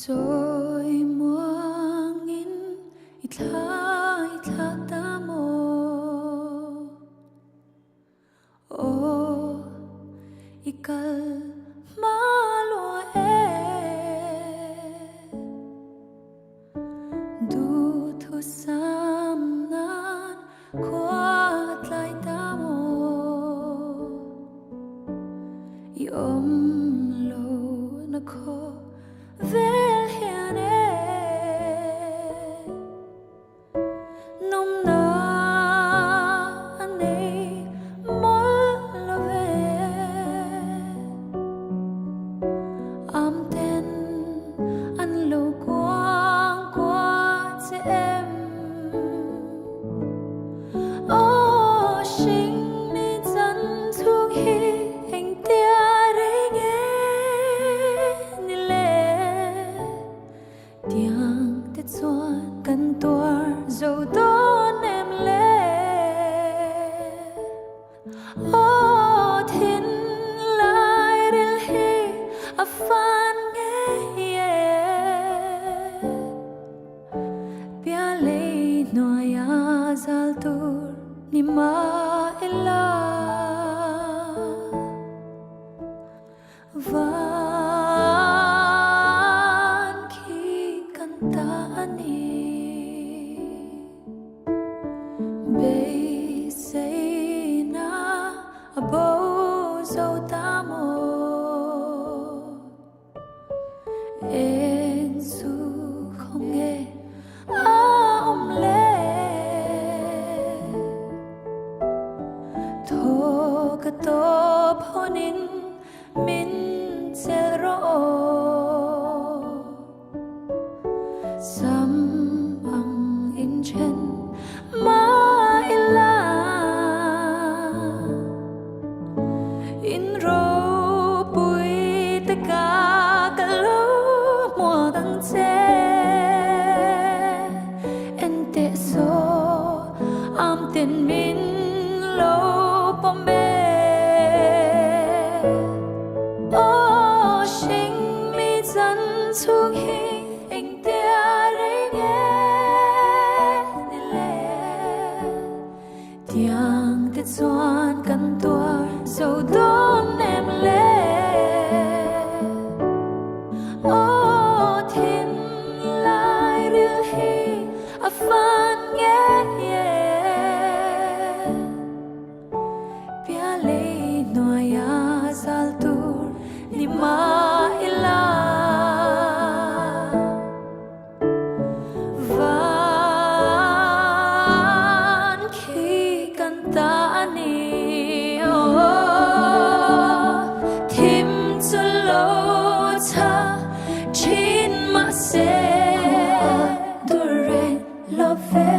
Rồi muangin itla tamo o ikal malo du thu sam nan quát lại tamo yom lo na ko vel hiane nôm na anh mol lo ve am ten an lo quang qua che em ô sinh mi chân thuốc hi anh tia đấy nghe ni lệ tiếng tết xuân cần tua dầu đón em lệ ô thiên lai đến hi à phan nghe bia lệ noya zal tur ni ma ela van khi canta ani be say na abo zo tamo en su không nghe om lệ thô ka to phonin min ro sam ang in chen ma ila in ro pui ta ka lo mo dang che en te so am ten min lo pom be thuốc hi anh tia đấy nghe ni lệ tiếng tết xuân cần tua dầu đón em lệ ô thiên lai riêng hi à phan nghe bia lệ noya zal tur ni ma ila se dure lo ve